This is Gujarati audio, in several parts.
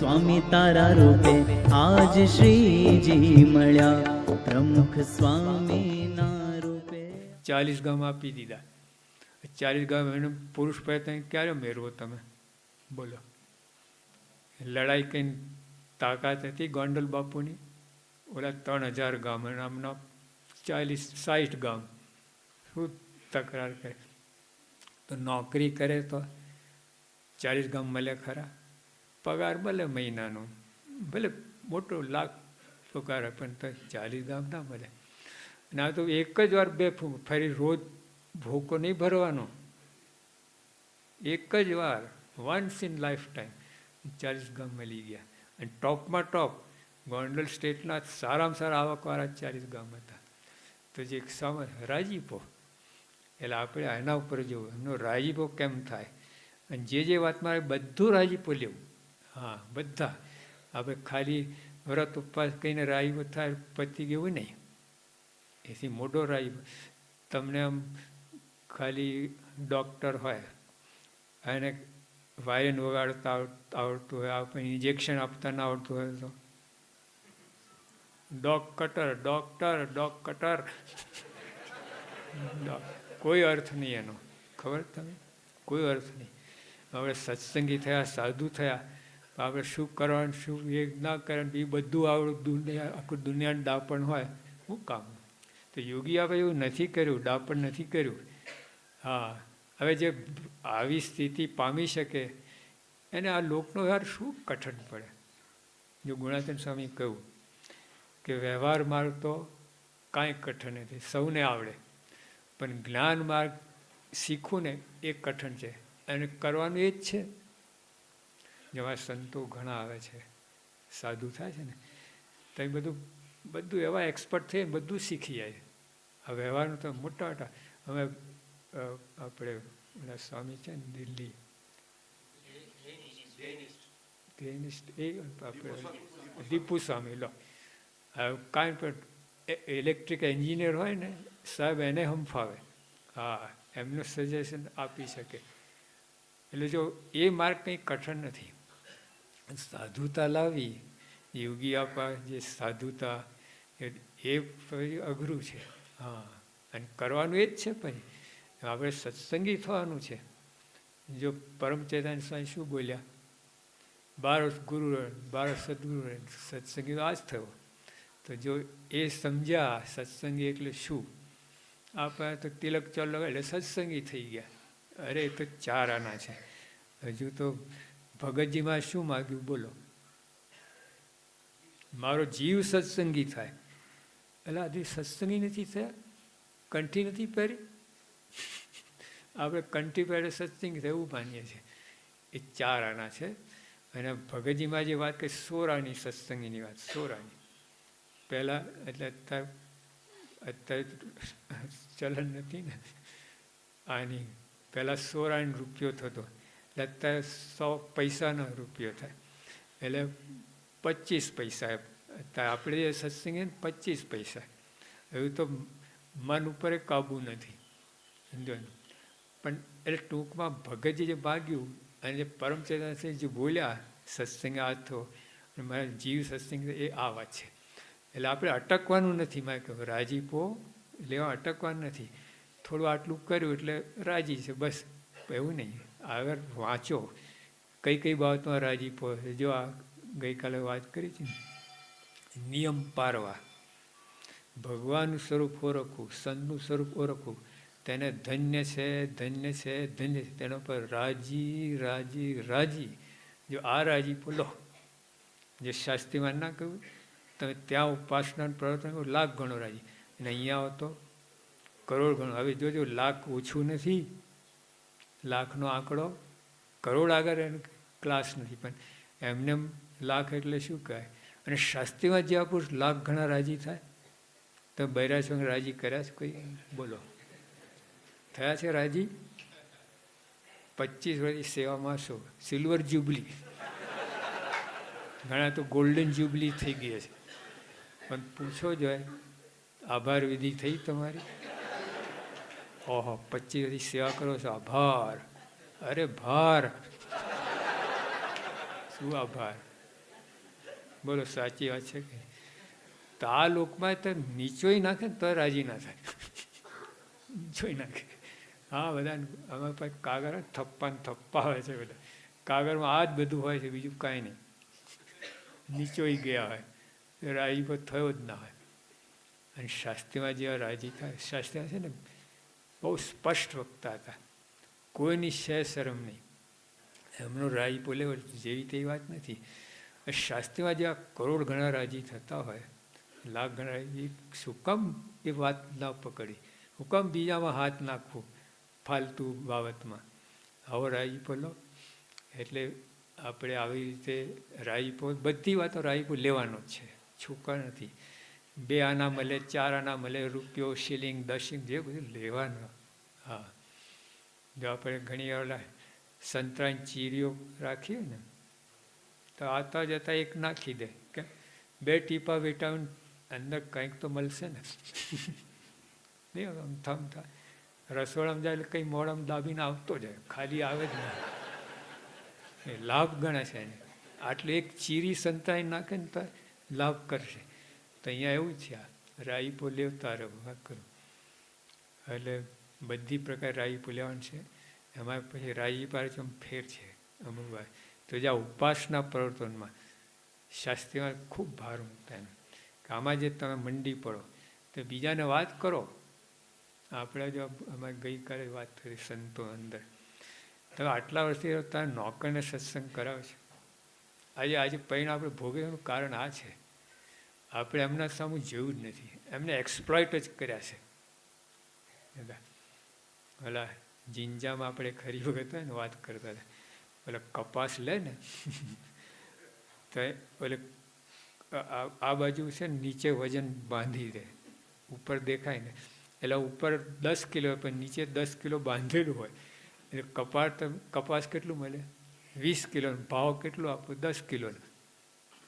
સ્વામી તારા રૂપે આજ શ્રીજી મળ્યા, પ્રમુખ સ્વામીના રૂપે. 40 ગામ આપી દીધા. 40 ગામ એને પુરુષ પ્રયત્ન ક્યારે મેળવો તમે બોલો? લડાઈ કઈ તાકાત હતી ગોંડલ બાપુની? ઓલા 3000 ગામ અને આમના 40-60 ગામ. શું તકરાર કરે? તો નોકરી કરે તો 40 ગામ મળે ખરા? પગાર ભલે મહિનાનો, ભલે મોટો લાખ પગાર, પણ તો 40 ગામ ના મળે. અને આ તો એક જ વાર બે ફરી રોજ ભૂકો નહીં ભરવાનો, એક જ વાર, વન્સ ઇન લાઈફ ટાઈમ 40 ગામ મળી ગયા. અને ટોપમાં ટોપ ગોંડલ સ્ટેટના સારામાં સારા આવકવાળા 40 ગામ હતા. તો જે રાજીપો, એટલે આપણે એના ઉપર જોવું એમનો રાજીપો કેમ થાય. અને જે વાતમાં બધું રાજીપો લેવું. હા, બધા. આપણે ખાલી વ્રત ઉપવાસ કહીને રાજીપો થાય પતી ગયું નહીં. એથી મોટો રાજીપો. તમને આમ ખાલી ડૉક્ટર હોય એને વાયન વગાડતા આવડતું હોય, આપણે ઇન્જેક્શન આપતા ના આવડતું હોય તો ડોગ કટર કોઈ અર્થ નહીં એનો, ખબર તમે? કોઈ અર્થ નહીં. આપણે સત્સંગી થયા, સાધુ થયા, આપણે શું કરવાનું, શું એ ના કરવાનું, એ બધું આવડું આખું દુનિયાનું ડાપણ હોય, શું કામ? તો યોગી આપણે એવું નથી કર્યું, ડાપણ નથી કર્યું. હા, હવે જે આવી સ્થિતિ પામી શકે એને આ લોકનો યાર શું કઠણ પડે. જો ગુણાતીન સ્વામી કહ્યું કે વ્યવહાર માર્ગ તો કાંઈ કઠણ નથી, સૌને આવડે, પણ જ્ઞાન માર્ગ શીખવું ને એ કઠણ છે. અને કરવાનું એ જ છે. જેમાં સંતો ઘણા આવે છે, સાધુ થાય છે ને, તો એ બધું એવા એક્સપર્ટ થઈને બધું શીખી જાય. આ વ્યવહારનું તો મોટા મોટા હવે આપણે સ્વામી છે ને દિલ્હી એ આપણે દીપુ સ્વામી લો, કાંઈ પણ ઇલેક્ટ્રિક એન્જિનિયર હોય ને સાહેબ, એને હંફાવે. હા, એમનું સજેશન આપી શકે. એટલે જો એ માર્ગ કંઈ કઠણ નથી. સાધુતા લાવી, યોગી આપવા જે સાધુતા એ અઘરું છે. હા, અને કરવાનું એ જ છે. પછી આપણે સત્સંગી થવાનું છે. જો પરમ ચેતન સ્વામી શું બોલ્યા? 12 ગુરુ 12 સદગુરુ, સત્સંગી તો આ જ થયો. તો જો એ સમજ્યા સત્સંગી એટલે શું, આપણે તો તિલક ચાલ એટલે સત્સંગી થઈ ગયા. અરે એ તો 4 આના છે. હજુ તો ભગતજીમાં શું માગ્યું બોલો? મારો જીવ સત્સંગી થાય. એટલે હજી સત્સંગી નથી થયા, કંઠી નથી પહેરી. આપણે કંઠી પહેરે સત્સંગી થયું એવું માનીએ છીએ. એ 4 આના છે. અને ભગતજીમાં જે વાત કરી 16 આની સત્સંગીની વાત, 16 આની પહેલાં, એટલે અત્યારે ચલણ નથી ને આની, પહેલાં 16 આની રૂપિયો થતો, એટલે અત્યારે 100 પૈસાનો રૂપિયો થાય, એટલે 25 પૈસા. અત્યારે આપણે જે સત્સંગી 25 પૈસા. એવું તો મન ઉપર કાબુ નથી, સમજવાનું. પણ એટલે ટૂંકમાં ભગતજી જે માગ્યું અને જે પરમ ચેતન જે બોલ્યા સત્સંગ આ થયો અને મારા જીવ સત્સંગ, એ આ વાત છે. એટલે આપણે અટકવાનું નથી. મારે કહ્યું રાજીપો લેવા અટકવાનું નથી. થોડું આટલું કર્યું એટલે રાજી છે બસ, એવું નહીં. આગળ વાંચો કઈ કઈ બાબતમાં રાજીપો. જો આ ગઈકાલે વાત કરી છે ને, નિયમ પારવા, ભગવાનનું સ્વરૂપ ઓળખવું, સંતનું સ્વરૂપ ઓળખવું, તેને ધન્ય છે, ધન્ય છે, ધન્ય છે, તેના પર રાજી રાજી રાજી. જો આ રાજીપો લો, જે શાસ્ત્રીમાં ના કહ્યું, તમે ત્યાં ઉપાસના પ્રવર્તન કરો 1,00,000 ગણો રાજી, અને અહીંયા આવો તો કરોડ ગણો. હવે જોજો, 1,00,000 ઓછું નથી, 1,00,000નો આંકડો કરોડ આગળ એનો ક્લાસ નથી. પણ એમને 1,00,000 એટલે શું કહેવાય? અને શાસ્ત્રીમાં જે પુરુષ 1,00,000 ગણા રાજી થાય, તો બૈરા સંગ રાજી કર્યા છે કોઈ? બોલો, થયા છે રાજી? 25 વર્ષની સેવામાં શું સિલ્વર જ્યુબલી, ઘણા તો ગોલ્ડન જ્યુબલી થઈ ગઈ છે. પણ પૂછો જોઈએ, આભાર વિધિ થઈ તમારી? ઓહો, 25 વર્ષની સેવા કરો છો, આભાર. અરે ભાર, શું આભાર? બોલો સાચી વાત છે કે? તો આ લોકમાં તો નીચોય નાખે ને તો રાજી ના થાય. નીચોય નાખે. હા, બધા અમારા પાસે કાગળ થપ્પા ને થપ્પા હોય છે. બધા કાગળમાં આ જ બધું હોય છે, બીજું કાંઈ નહીં. નીચોઈ ગયા હોય રાજીપો થયો જ ના હોય. અને શાસ્ત્રીમાં જેવા રાજી થાય, શાસ્ત્રી છે ને બહુ સ્પષ્ટ વક્તા હતા, કોઈની શરમ નહીં. એમનો રાજીપો લેવો જેવી તેવી વાત નથી. શાસ્ત્રીમાં જેવા કરોડ ગણા રાજી થતા હોય, લાખ ગણા, એ શું કામ એ વાત ના પકડી? હું કામ બીજામાં હાથ નાખવું ફાલતુ બાબતમાં? આવો રાજીપો લો. એટલે આપણે આવી રીતે રાજીપો, બધી વાતો રાજીપો લેવાનો જ છે, છૂકા નથી. 2 આના મળે, 4 આના મળે, રૂપિયો, શિલિંગ, દશિંગ, જે બધું લેવાનું. હા, જો આપણે ઘણી વાર સંતરાની ચીરીઓ રાખીએ ને તો આવતા જતા એક નાખી દે કે 2 ટીપા વિટામિન અંદર કંઈક તો મળશે ને. નહીં આમ થમતા રસોડામાં જાય એટલે કંઈ મોડામાં દાબીને આવતો જાય, ખાલી આવે જ નહીં. એ લાભ ગણે છે એને. આટલું એક ચીરી સંતાઈ નાખે ને તો લાભ કરશે. તો અહીંયા એવું છે, આ રાજીપો લેવતા રહેવું કરું. એટલે બધી પ્રકાર રાજીપો લેવાનું છે. એમાં પછી રાજીપા ફેર છે અમુક વાર. તો જ્યાં ઉપાસના પ્રવર્તનમાં શાસ્ત્રીમાં ખૂબ ભાર મૂકતા એમ કે આમાં જે તમે મંડી પડો તો બીજાને વાત કરો. આપણે જો અમારે ગઈકાલે વાત કરી સંતો અંદર, તમે આટલા વર્ષથી તારા નોકરને સત્સંગ કરાવે છે. આજે પરિણામ આપણે ભોગવવાનું કારણ આ છે, આપણે એમના સામું જેવું જ નથી, એમને એક્સપ્લોઇટ જ કર્યા છે. ઓલા જિંજામાં આપણે ખરી વખત હોય ને વાત કરતા હતા, ઓલા કપાસ લે ને તો ઓલે આ બાજુ છે ને નીચે વજન બાંધી દે, ઉપર દેખાય ને એટલે ઉપર 10 કિલો પણ નીચે 10 કિલો બાંધેલું હોય. એટલે કપાસ કેટલું મળે? 20 કિલો. ભાવ કેટલો આપો? 10 કિલોનો.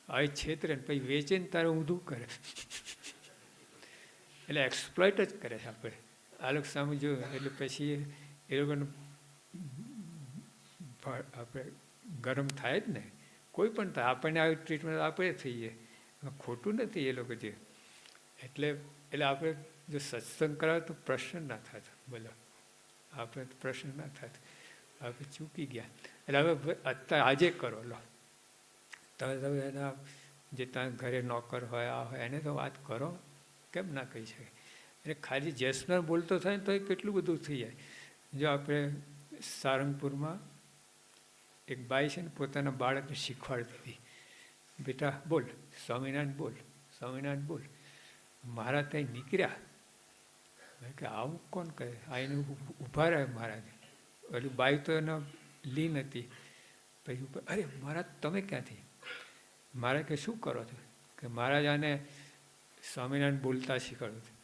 આ છેતરે ને પછી વેચે ને તારે ઊંધું કરે. એટલે એક્સપ્લોઇટ જ કરે છે આપણે. આ લોકો સામે જોયું એટલે પછી એ લોકોને આપણે ગરમ થાય જ ને. કોઈ પણ થાય, આપણને આવી ટ્રીટમેન્ટ આપણે થઈએ, ખોટું નથી એ લોકો જે. એટલે આપણે જો સત્સંગ કરાવે તો પ્રશ્ન ના થતો. બોલો, આપણે તો પ્રશ્ન ના થતો, આપણે ચૂકી ગયા. એટલે હવે અત્યારે આજે કરો લો. તમે એના જે ત્યાં ઘરે નોકર હોય આ હોય એને તો વાત કરો, કેમ ના કહી શકે? એટલે ખાલી જેસનર બોલતો થાય ને તો એ કેટલું બધું થઈ જાય. જો આપણે સારંગપુરમાં એક બાઈ છે ને પોતાના બાળકને શીખવાડતી હતી, બેટા બોલ સ્વામિનારાયણ બોલ, સ્વામિનારાયણ બોલ. મારા ત્યાં નીકળ્યા કે આવું કોણ કહે? આ એને ઊભા રહે મહારાજ. એટલે બાઈ તો એનો લીન હતી. પછી અરે મહારાજ તમે ક્યાંથી? મારે કે શું કરો છો? કે મહારાજ આને સ્વામિનારાયણ બોલતા શીખવાડું છું.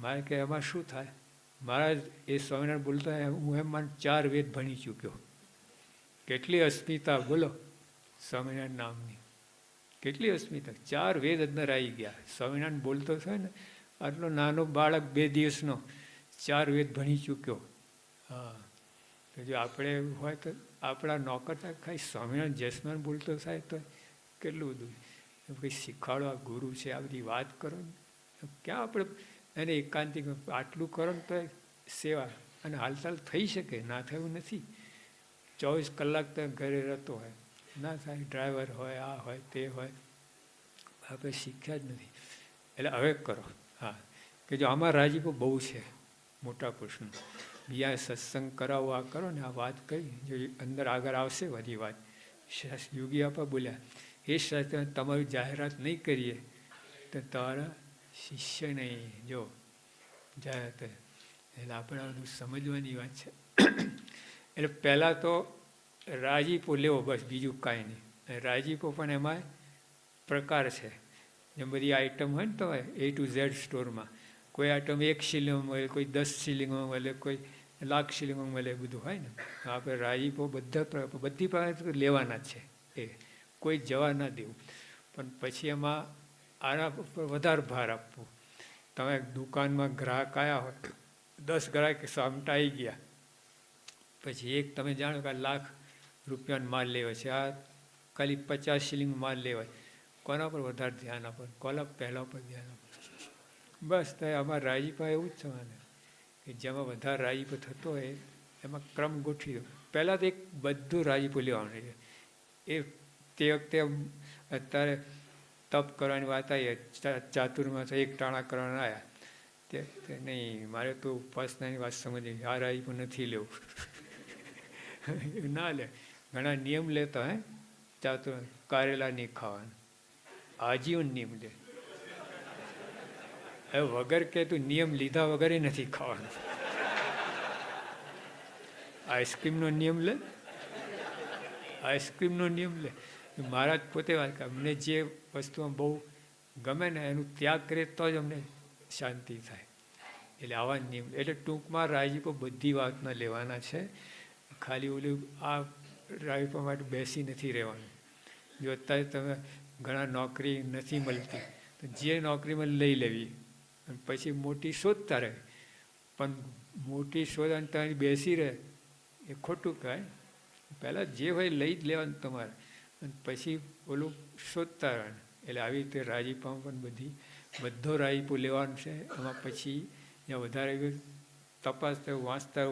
મારે કે એમાં શું થાય? મહારાજ એ સ્વામિનારાયણ બોલતા હું એમ માન 4 વેદ ભણી ચૂક્યો. કેટલી અસ્મિતા બોલો સ્વામિનારાયણ નામની, કેટલી અસ્મિતા! 4 વેદ અંદર આવી ગયા. સ્વામિનારાયણ બોલતો થાય ને, આટલો નાનો બાળક 2 દિવસનો 4 વેદ ભણી ચૂક્યો. હા, તો જો આપણે હોય તો આપણા નોકર થાય ખાલી સ્વામિનારાયણ જસનારાયણ બોલતો થાય તો કેટલું બધું કંઈ શીખવાડવા ગુરુ છે, આ બધી વાત કરો ને. ક્યાં આપણે એને એકાંતિક આટલું કરો ને તો સેવા અને હાલચાલ થઈ શકે, ના થયું નથી. 24 કલાક તો ઘરે રહેતો હોય, ના થાય. ડ્રાઈવર હોય, આ હોય, તે હોય, આપણે શીખ્યા જ નથી. એટલે હવે કરો. હા, કે જો આમાં રાજીપો બહુ છે મોટા પુરુષનો. બીજા સત્સંગ કરાવો, આ કરો ને, આ વાત કરી જો અંદર આગળ આવશે બધી વાત. યોગી આપા બોલ્યા, એ શાસ્ત્ર તમારી જાહેરાત નહીં કરીએ તો તમારા શિષ્ય નહીં. જો જાહેરાત એટલે આપણે બધું સમજવાની વાત છે. એટલે પહેલાં તો રાજીપો લેવો, બસ બીજું કાંઈ નહીં. રાજીપો પણ એમાં પ્રકાર છે. જેમ બધી આઈટમ હોય ને તો A to Z સ્ટોરમાં કોઈ આઈટમ 1 શિલિંગમાં મળે, કોઈ 10 શિલિંગમાં મળે, કોઈ 1,00,000 શિલિંગમાં મળે, બધું હોય ને. આપણે રાજીપો બધી પ્રકાર લેવાના જ છે. એ કોઈ જવા ના દેવું. પણ પછી એમાં આના ઉપર વધારે ભાર આપવો. તમે દુકાનમાં ગ્રાહક આવ્યા હોય, 10 ગ્રાહક સામટાઈ ગયા, પછી એક તમે જાણો કે 1,00,000 રૂપિયાનો માલ લેવાય છે, આ ખાલી 50 શિલિંગ માલ લેવાય, કોના પર વધારે ધ્યાન આપો, કોના પહેલાં પર ધ્યાન આપો. બસ તો આમાં રાજીપા એવું જ થવાનું કે જેમાં વધારે રાજીપો થતો હોય એમાં ક્રમ ગોઠવી દો. પહેલાં તો એક બધું રાજીપો લેવાનું છે. એ તે વખતે અત્યારે તપ કરવાની વાત આવી, ચાતુર્માસ એક ટાણા કરવાના આવ્યા તે નહીં, મારે તો ઉપાસનાની વાત સમજી, આ રાજીપો નથી લેવું. ના લે. ઘણા નિયમ લેતા હે ચાતુર, કારેલા નહીં ખાવાનું, આજીવન નિયમ લે. હવે વગર કે તું નિયમ લીધા વગર નથી ખાવાનું. આઈસ્ક્રીમનો નિયમ લે, આઈસ્ક્રીમનો નિયમ લે. મહારાજ પોતે વાત કરે, અમને જે વસ્તુમાં બહુ ગમે ને એનું ત્યાગ કરીએ તો જ અમને શાંતિ થાય. એટલે આવા નિયમ, એટલે ટૂંકમાં રાજીપો બધી વાતમાં લેવાના છે. ખાલી ઓલું આ રાજીપા માટે બેસી નથી રહેવાનું. જો અત્યારે તમે ઘણા નોકરી નથી મળતી તો જે નોકરીમાં લઈ લેવી અને પછી મોટી શોધતા રહે. પણ મોટી શોધ અને તમે બેસી રહે એ ખોટું કહેવાય. પહેલાં જે હોય લઈ જ લેવાનું તમારે, અને પછી ઓલું શોધતા રહેવાનું. એટલે આવી રીતે રાજીપામાં પણ બધો રાજીપો લેવાનો છે. એમાં પછી જ્યાં વધારે તપાસતા વાંચતા